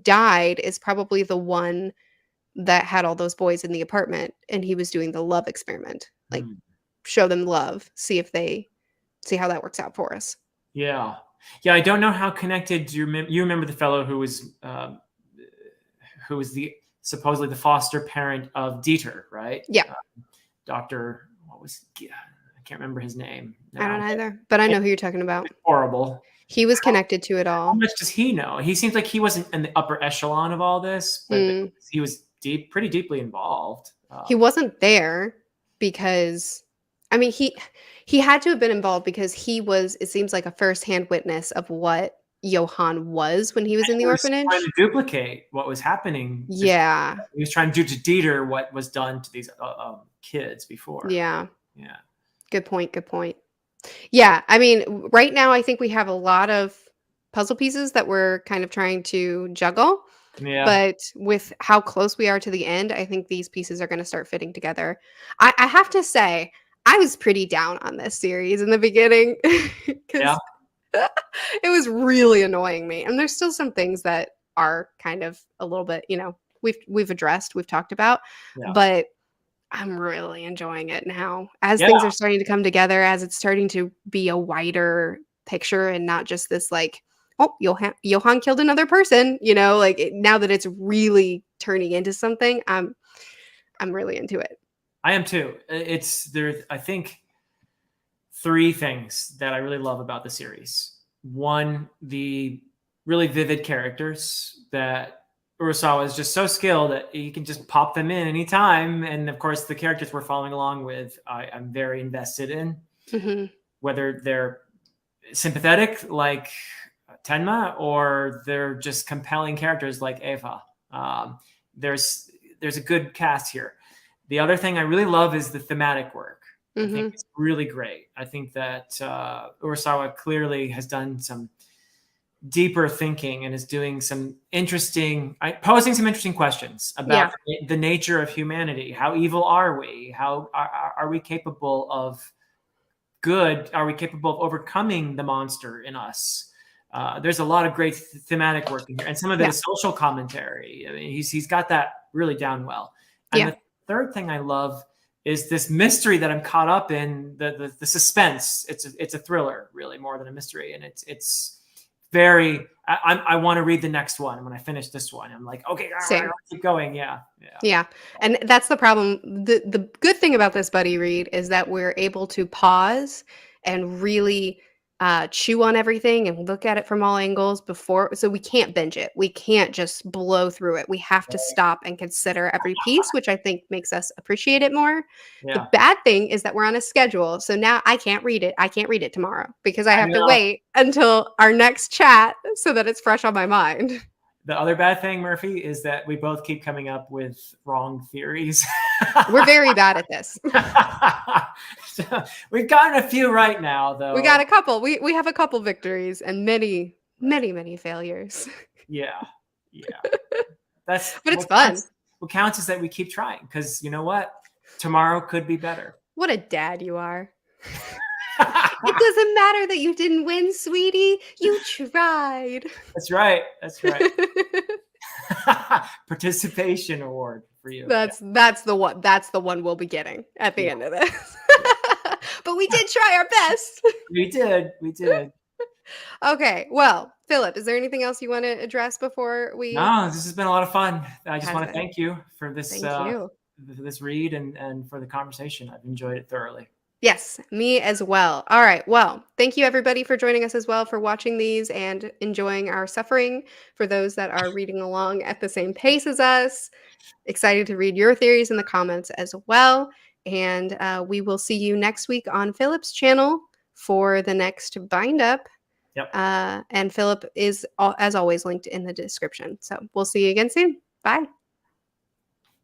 died is probably the one that had all those boys in the apartment, and he was doing the love experiment. Like, Hmm. show them love, see how that works out for us. Yeah. Yeah. I don't know how connected you remember the fellow who was the supposedly the foster parent of Dieter, right? Yeah. Dr. What was, I can't remember his name now. I don't either, but I know who you're talking about. Horrible. He was connected to it How all. much does he know? He seems like he wasn't in the upper echelon of all this, but he was pretty deeply involved. He wasn't there because, I mean, he had to have been involved because he was, it seems like, a firsthand witness of what Johann was when he was in the He was orphanage. trying to duplicate what was happening. Yeah. He was trying to do to Dieter what was done to these kids before. Yeah. Yeah. Good point. Good point. Yeah. I mean, right now, I think we have a lot of puzzle pieces that we're kind of trying to juggle. Yeah. But with how close we are to the end, I think these pieces are going to start fitting together. I have to say, I was pretty down on this series in the beginning because it was really annoying me. And there's still some things that are kind of a little bit, we've addressed, we've talked about, but I'm really enjoying it now as things are starting to come together, as it's starting to be a wider picture and not just this like, oh, Johann killed another person, now that it's really turning into something, I'm really into it. I am too. There's, I think, 3 things that I really love about the series. One, the really vivid characters that Urasawa is just so skilled that he can just pop them in anytime. And of course, the characters we're following along with, I'm very invested in. Mm-hmm. Whether they're sympathetic like Tenma or they're just compelling characters like Eva. There's a good cast here. The other thing I really love is the thematic work. I think it's really great. I think that Urasawa clearly has done some deeper thinking and is doing some posing some interesting questions about the nature of humanity. How evil are we? How are we capable of good? Are we capable of overcoming the monster in us? There's a lot of great thematic work in here, and some of it is social commentary. I mean, he's got that really down well. And the third thing I love is this mystery that I'm caught up in, the suspense. It's a thriller, really, more than a mystery, and it's very. I want to read the next one. And when I finish this one, I'm like, okay, all right, I'll keep going. Yeah. And that's the problem. The good thing about this buddy read is that we're able to pause and really chew on everything and look at it from all angles before. So we can't binge it. We can't just blow through it. We have to stop and consider every piece, which I think makes us appreciate it more. The Yeah. bad thing is that we're on a schedule. So now I can't read it. I can't read it tomorrow because I I have to know. wait until our next chat so that it's fresh on my mind. The other bad thing, Murphy, is that we both keep coming up with wrong theories. We're very bad at this. So, we've gotten a few right now, though. We got a couple. We have a couple victories and many, many, many failures. Yeah. That's But it's fun. What counts is that we keep trying, because you know what? Tomorrow could be better. What a dad you are. It doesn't matter that you didn't win, sweetie. You tried. That's right. Participation award for you. That's the one. That's the one we'll be getting at the end of this. But we did try our best. We did. Okay. Well, Philip, is there anything else you want to address before we? No, this has been a lot of fun. I just Has want to been. thank you for this Thank you. this read and for the conversation. I've enjoyed it thoroughly. Yes, me as well. All right. Well, thank you everybody for joining us as well, for watching these and enjoying our suffering. For those that are reading along at the same pace as us, excited to read your theories in the comments as well. And we will see you next week on Philip's channel for the next bind up. Yep. And Philip is, as always, linked in the description. So we'll see you again soon. Bye.